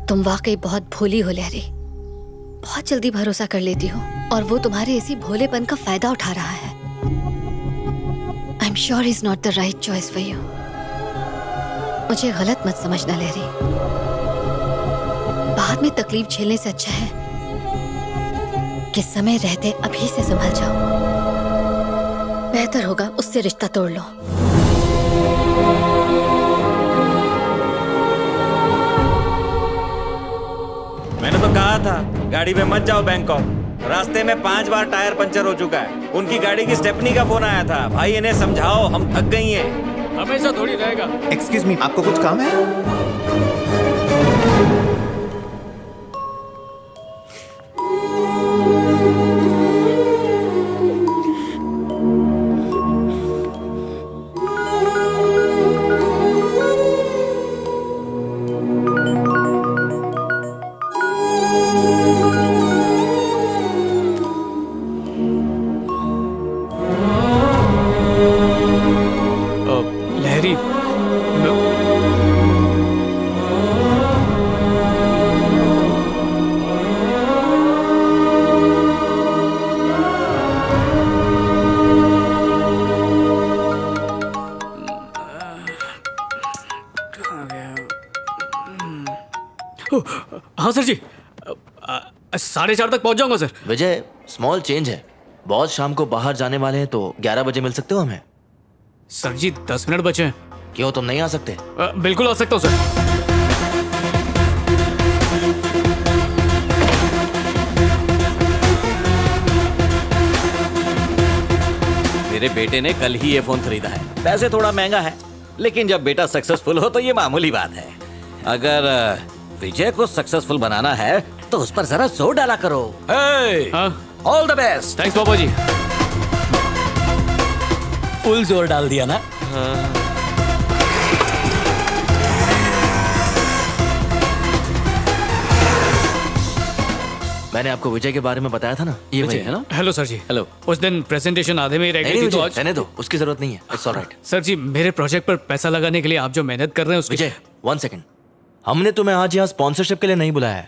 तुम वाकई बहुत भोली हो लहरी, बहुत जल्दी भरोसा कर लेती हो और वो तुम्हारे इसी भोलेपन का फायदा उठा रहा है। I am sure is not the right choice for you. मुझे गलत मत समझना लहरी, बाद में तकलीफ झेलने से अच्छा है कि समय रहते अभी से संभल जाओ। बेहतर होगा उससे रिश्ता तोड़ लो। मैंने तो कहा था गाड़ी में मत जाओ बैंकॉक। रास्ते में 5 बार टायर पंचर हो चुका है। उनकी गाड़ी की स्टेपनी का फोन आया था, भाई इन्हें समझाओ, हम थक गई हैं। हमेशा थोड़ी रहेगा। एक्सक्यूज मी, आपको कुछ काम है? लहरी, हाँ सर जी, 4:30 तक पहुंच जाऊंगा सर। विजय, स्मॉल चेंज है। बॉस शाम को बाहर जाने वाले हैं तो 11 बजे मिल सकते हो हमें? सर जी 10 मिनट बचे हैं। क्यों, तुम नहीं आ सकते? बिल्कुल आ सकता हूँ सर। मेरे बेटे ने कल ही ये फोन खरीदा है। पैसे थोड़ा महंगा है, लेकिन जब बेटा सक्सेसफुल हो तो ये मामूली बात है। अगर विजय को सक्सेसफुल बनाना है तो उस पर जरा जोर डाला करो। All the best. थैंक्स पापा जी। फुल जोर डाल दिया ना। मैंने आपको विजय के बारे में बताया था ना, ये विजय वही है ना? हेलो सर जी। हेलो। उस दिन प्रेजेंटेशन आधे में ही रह गई थी तो आज। रहने दो, उसकी जरूरत नहीं है। It's alright. सर जी मेरे प्रोजेक्ट पर पैसा लगाने के लिए आप जो मेहनत कर रहे हैं उसकी। विजय 1 सेकंड, हमने तुम्हें आज यहाँ स्पॉन्सरशिप के लिए नहीं बुलाया है।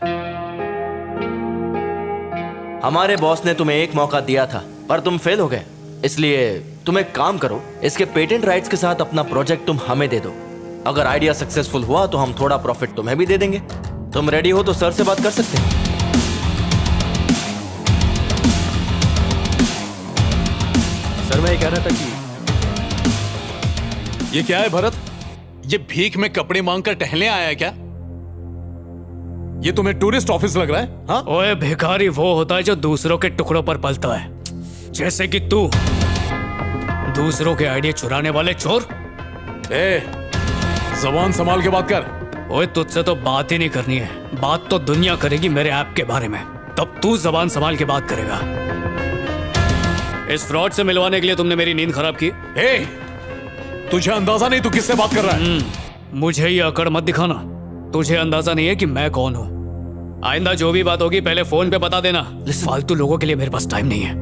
हमारे बॉस ने तुम्हें एक मौका दिया था पर तुम फेल हो गए, इसलिए तुम एक काम करो, इसके पेटेंट राइट्स के साथ अपना प्रोजेक्ट तुम हमें दे दो। अगर आइडिया सक्सेसफुल हुआ तो हम थोड़ा प्रॉफिट तुम्हें भी दे देंगे। तुम रेडी हो तो सर से बात कर सकते हैं। सर मैं ये कह रहा था कि ये क्या है भरत, ये भीख में कपड़े मांग कर टहलने आया है क्या? ये तुम्हें टूरिस्ट ऑफिस लग रहा है? हाँ? ओए भिखारी वो होता है जो दूसरों के टुकड़ों पर पलता है, जैसे कि तू, दूसरों के आइडिया चुराने वाले चोर। जबान संभाल के बात कर। ओए तुझसे तो बात ही नहीं करनी है, बात तो दुनिया करेगी मेरे ऐप के बारे में, तब तू जबान संभाल के बात करेगा। इस फ्रॉड से मिलवाने के लिए तुमने मेरी नींद खराब की। तुझे अंदाजा नहीं तू किससे बात कर रहा है? मुझे ये अकड़ मत दिखाना, तुझे अंदाजा नहीं है कि मैं कौन हूं। आइंदा जो भी बात होगी पहले फोन पे बता देना। फालतू लोगों के लिए मेरे पास टाइम नहीं है।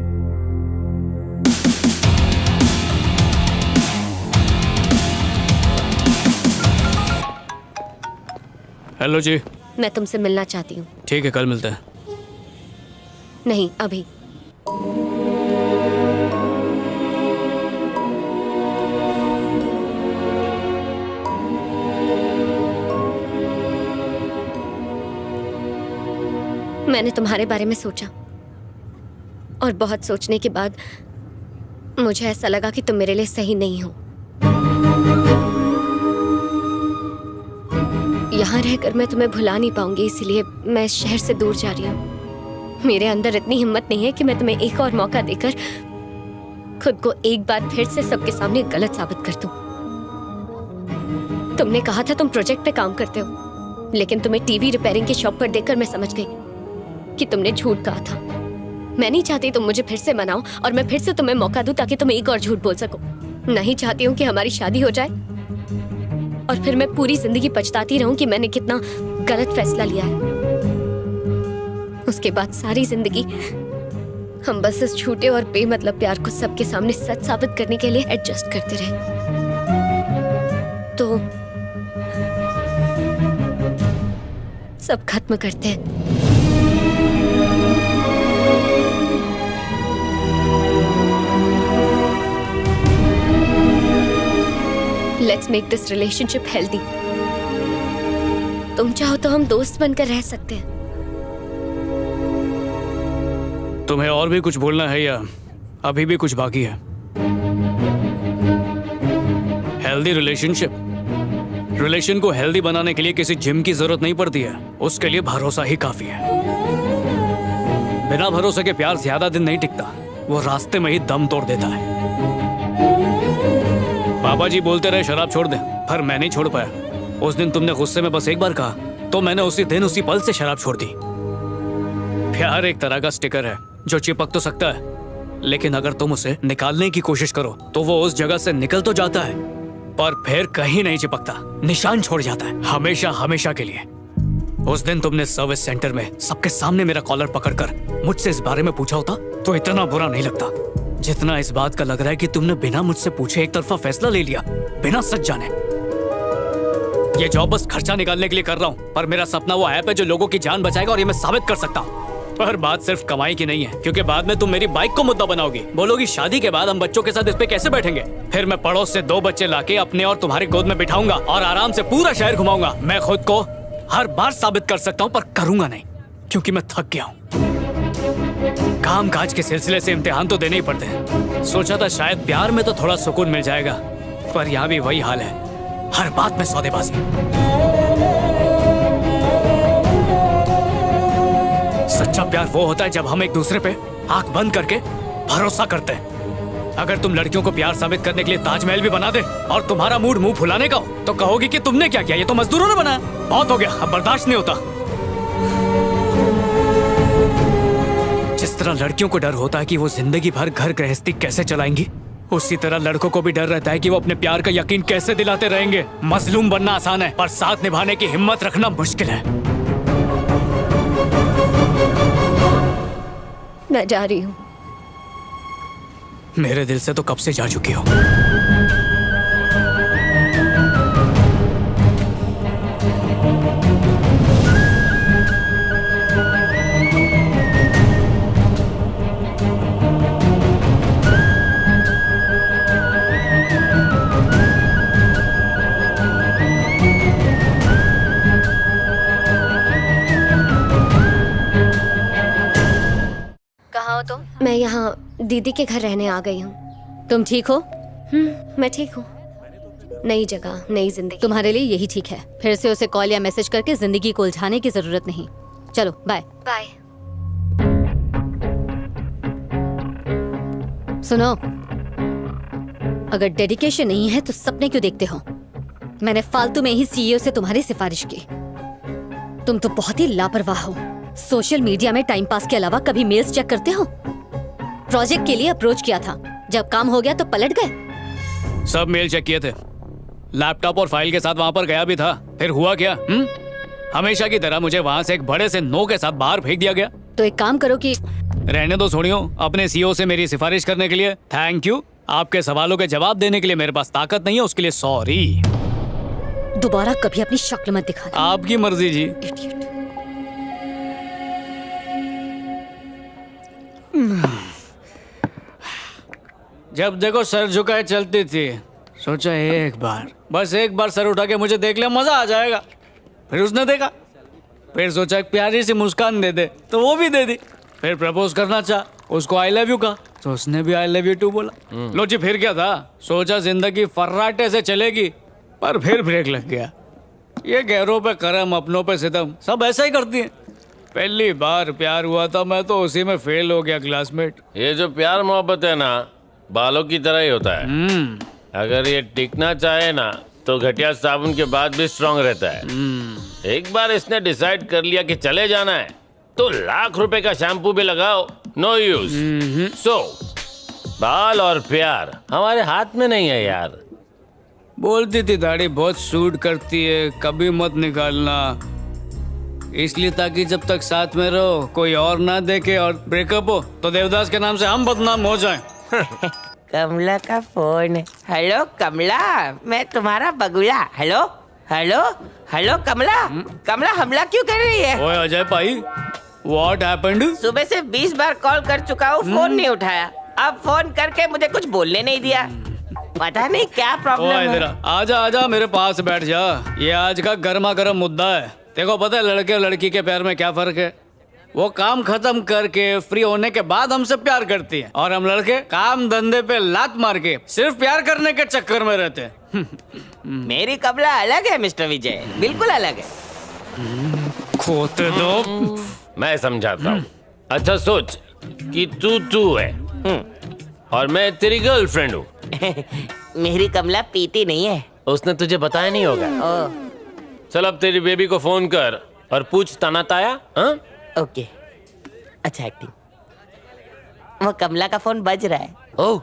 हेलो जी। मैं तुमसे मिलना चाहती हूँ। ठीक है कल मिलते हैं। नहीं अभी। मैंने तुम्हारे बारे में सोचा और बहुत सोचने के बाद मुझे ऐसा लगा कि तुम मेरे लिए सही नहीं हो। यहाँ रहकर मैं तुम्हें भुला नहीं पाऊंगी, इसलिए मैं इस शहर से दूर जा रही हूँ। मेरे अंदर इतनी हिम्मत नहीं है कि मैं तुम्हें एक और मौका देकर खुद को एक बार फिर से सबके सामने गलत साबित कर दूं। तुमने कहा था तुम प्रोजेक्ट पे काम करते हो, लेकिन तुम्हें टीवी रिपेयरिंग की शॉप पर देखकर मैं समझ गई कि तुमने झूठ कहा था। मैं नहीं चाहती तुम मुझे फिर से मनाओ और मैं फिर से तुम्हें मौका दूं ताकि तुम एक और झूठ बोल सको। नहीं चाहती हूँ कि हमारी शादी हो जाए और फिर मैं पूरी जिंदगी पछताती रहूं कि मैंने कितना गलत फैसला लिया है। उसके बाद सारी जिंदगी हम बस इस झूठे और बेमतलब प्यार को सबके सामने सच साबित करने के लिए एडजस्ट करते रहे। तो सब खत्म करते हैं। Let's make this relationship healthy. तुम चाहो तो हम दोस्त बनकर रह सकते हैं। तुम्हें और भी कुछ बोलना है या अभी भी कुछ बाकी है? हेल्दी रिलेशन को हेल्दी बनाने के लिए किसी जिम की जरूरत नहीं पड़ती है, उसके लिए भरोसा ही काफी है। बिना भरोसे के प्यार ज्यादा दिन नहीं टिकता, वो रास्ते में ही दम तोड़ देता है। पापा जी बोलते रहे शराब छोड़ दे, पर मैं नहीं छोड़ पाया। उस दिन तुमने गुस्से में बस एक बार कहा तो मैंने उसी दिन उसी पल से शराब छोड़ दी। प्यार एक तरह का स्टिकर है जो चिपक तो सकता है, लेकिन अगर तुम उसे निकालने की कोशिश करो तो वो उस जगह से निकल तो जाता है, पर फिर कहीं नहीं चिपकता, निशान छोड़ जाता है, हमेशा हमेशा के लिए। उस दिन तुमने सर्विस सेंटर में सबके सामने मेरा कॉलर पकड़कर मुझसे इस बारे में पूछा होता तो इतना बुरा नहीं लगता जितना इस बात का लग रहा है कि तुमने बिना मुझसे पूछे एक तरफा फैसला ले लिया, बिना सच जाने। ये जॉब बस खर्चा निकालने के लिए कर रहा हूँ, पर मेरा सपना वो ऐप है जो लोगों की जान बचाएगा और ये मैं साबित कर सकता हूँ। पर बात सिर्फ कमाई की नहीं है, क्योंकि बाद में तुम मेरी बाइक को मुद्दा बनाओगी, बोलोगी शादी के बाद हम बच्चों के साथ इस पे कैसे बैठेंगे। फिर मैं पड़ोस से 2 बच्चे लाके अपने और तुम्हारी गोद में बिठाऊंगा और आराम से पूरा शहर घुमाऊंगा। मैं खुद को हर बार साबित कर सकता हूँ, पर करूंगा नहीं, क्योंकि मैं थक गया हूँ। काम काज के सिलसिले से इम्तिहान तो देने ही पड़ते हैं। सोचा था शायद प्यार में तो थोड़ा सुकून मिल जाएगा, पर यहाँ भी वही हाल है, हर बात में सौदेबाजी। सच्चा प्यार वो होता है जब हम एक दूसरे पे आंख बंद करके भरोसा करते हैं। अगर तुम लड़कियों को प्यार साबित करने के लिए ताजमहल भी बना दे और तुम्हारा मूड मुंह फुलाने का हो तो कहोगी कि तुमने क्या किया, ये तो मजदूरों ने बनाया। बहुत हो गया, अब बर्दाश्त नहीं होता। जिस तरह लड़कियों को डर होता है कि वो जिंदगी भर घर गृहस्थी कैसे चलाएंगी, उसी तरह लड़कों को भी डर रहता है कि वो अपने प्यार का यकीन कैसे दिलाते रहेंगे। मजलूम बनना आसान है, पर साथ निभाने की हिम्मत रखना मुश्किल है। मैं जा रही हूँ। मेरे दिल से तो कब से जा चुकी हो। कहाँ हो तुम? मैं यहाँ दीदी के घर रहने आ गई हूँ। तुम ठीक हो? मैं ठीक हूँ। नई जगह, नई जिंदगी। तुम्हारे लिए यही ठीक है। फिर से उसे कॉल या मैसेज करके जिंदगी को उलझाने की जरूरत नहीं। चलो बाय। बाय। सुनो, अगर डेडिकेशन नहीं है तो सपने क्यों देखते हो? मैंने फालतू में ही सीईओ से तुम्हारी सिफारिश की। तुम तो बहुत ही लापरवाह हो। सोशल मीडिया में टाइम पास के अलावा कभी मेल्स चेक करते हो? प्रोजेक्ट के लिए अप्रोच किया था, जब काम हो गया तो पलट गए। सब मेल चेक किए थे, लैपटॉप और फाइल के साथ वहां पर गया भी था। फिर हुआ क्या? हमेशा की तरह मुझे वहां से एक बड़े से नो के साथ बाहर फेंक दिया गया। तो एक काम करो कि रहने दो सोनियो, अपने सीईओ से मेरी सिफारिश करने के लिए थैंक यू। आपके सवालों के जवाब देने के लिए मेरे पास ताकत नहीं है, उसके लिए सॉरी। दोबारा कभी अपनी शक्ल मत दिखा। आपकी मर्जी जी। Idiot। जब देखो सर झुकाए चलती थी, सोचा एक बार, बस एक बार सर उठा के मुझे देख ले, मजा आ जाएगा। फिर उसने देखा, फिर सोचा एक प्यारी सी मुस्कान दे दे, तो वो भी दे दी। फिर प्रपोज करना चाहा, उसको आई लव यू कहा, तो उसने भी आई लव यू टू बोला। लो जी, फिर क्या था, सोचा जिंदगी फर्राटे से चलेगी, पर फिर ब्रेक लग गया। ये गैरों पे करम, अपनों पे सितम, सब ऐसा ही करती है। पहली बार प्यार हुआ था, मैं तो उसी में फेल हो गया क्लासमेट। ये जो प्यार मोहब्बत है ना, बालों की तरह ही होता है। अगर ये टिकना चाहे ना तो घटिया साबुन के बाद भी स्ट्रांग रहता है। एक बार इसने डिसाइड कर लिया कि चले जाना है तो लाख रुपए का शैम्पू भी लगाओ, नो यूज। सो बाल और प्यार हमारे हाथ में नहीं है यार। बोलती थी दाढ़ी बहुत सूट करती है, कभी मत निकालना, इसलिए ताकि जब तक साथ में रहो कोई और ना देखे और ब्रेकअप हो तो देवदास के नाम से हम बदनाम हो जाएं। कमला का फोन। हेलो कमला, मैं तुम्हारा बगुला। हेलो, हेलो हेलो कमला कमला हमला क्यों कर रही है? ओए अजय भाई, व्हाट हैपेंड? सुबह से 20 बार कॉल कर चुका हूँ, फोन नहीं उठाया। अब फोन करके मुझे कुछ बोलने नहीं दिया। पता नहीं क्या प्रॉब्लम ओए इधर है। आजा आजा, मेरे पास बैठ जा। ये आज का गर्मा गर्म मुद्दा है। देखो पता है लड़के और लड़की के प्यार में क्या फर्क है? वो काम खत्म करके फ्री होने के बाद हमसे प्यार करती है, और हम लड़के काम धंधे पे लात मार के सिर्फ प्यार करने के चक्कर में रहते हैं। मेरी कमला अलग है मिस्टर विजय, बिल्कुल अलग है। खोते दो। मैं समझाता हूँ। अच्छा सोच कि तू है और मैं तेरी गर्लफ्रेंड हूँ। मेरी कमला पीती नहीं है। उसने तुझे बताया नहीं होगा। ओ, चल अब तेरी बेबी को फोन कर और पूछ तना ताया। हाँ? ओके, अच्छा एक्टिंग। वो कमला का फोन बज रहा है। ओह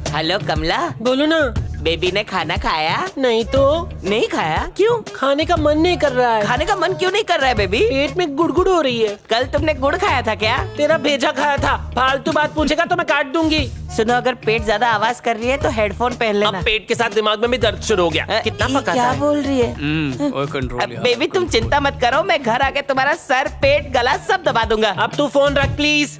हेलो कमला, बोलो ना। बेबी ने खाना खाया? नहीं तो नहीं खाया? क्यों? खाने का मन नहीं कर रहा है। खाने का मन क्यों नहीं कर रहा है बेबी? पेट में गुड़गुड़ हो रही है। कल तुमने गुड़ खाया था क्या? तेरा भेजा खाया था। फालतू बात पूछेगा तो मैं काट दूंगी। सुनो, अगर पेट ज्यादा आवाज कर रही है तो हेडफोन पहन लेना। अब पेट के साथ दिमाग में भी दर्द शुरू हो गया। कितना ये पका क्या है? बोल रही है? ओए कंट्रोल यार। बेबी तुम चिंता मत करो, मैं घर आके तुम्हारा सर पेट गला सब दबा दूंगा। अब तू फोन रख प्लीज।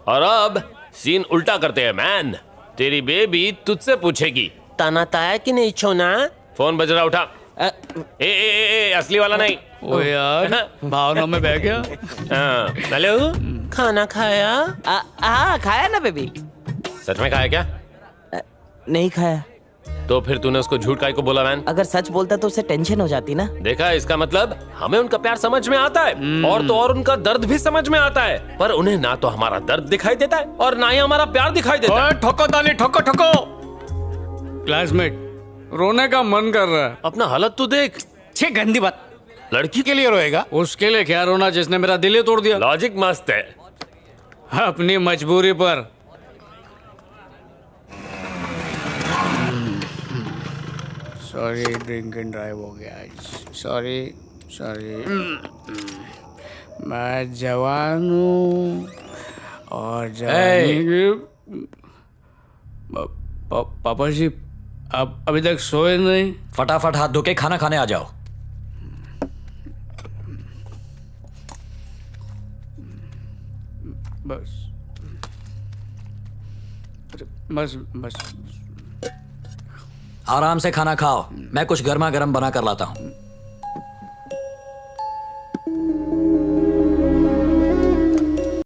और अब सीन उल्टा करते हैं मैन। तेरी बेबी तुझसे पूछेगी ताना ताया कि नहीं छोना। फोन बज रहा, उठा। ए, असली वाला नहीं। ओए यार, भावना में बह गया। हाँ, हेलो, खाना खाया? हाँ खाया ना बेबी। सच में खाया क्या? नहीं खाया। तो फिर तूने उसको झूठ काहे को बोला मैन? अगर सच बोलता तो उसे टेंशन हो जाती ना। देखा, इसका मतलब हमें उनका प्यार समझ में आता है और तो और उनका दर्द भी समझ में आता है, पर उन्हें ना तो हमारा दर्द दिखाई देता है और ना ही हमारा प्यार दिखाई देता है। ओए ठोको ताली, ठोको ठोको। क्लासमेट, रोने का मन कर रहा है। अपना हालत तो देख। छे गंदी बात। लड़की के लिए रोएगा? उसके लिए क्या रोना जिसने मेरा दिल ही तोड़ दिया। लॉजिक मस्त है। अपनी मजबूरी पर। सॉरी, ड्रिंक एंड ड्राइव हो गया आज। Sorry sorry. मैं जवान हूँ और जवानी की। पापा जी, आप अभी तक सोए नहीं? फटाफट हाथ धो के खाना खाने आ जाओ। बस बस बस। आराम से खाना खाओ, मैं कुछ गर्मा गर्म बना कर लाता हूँ।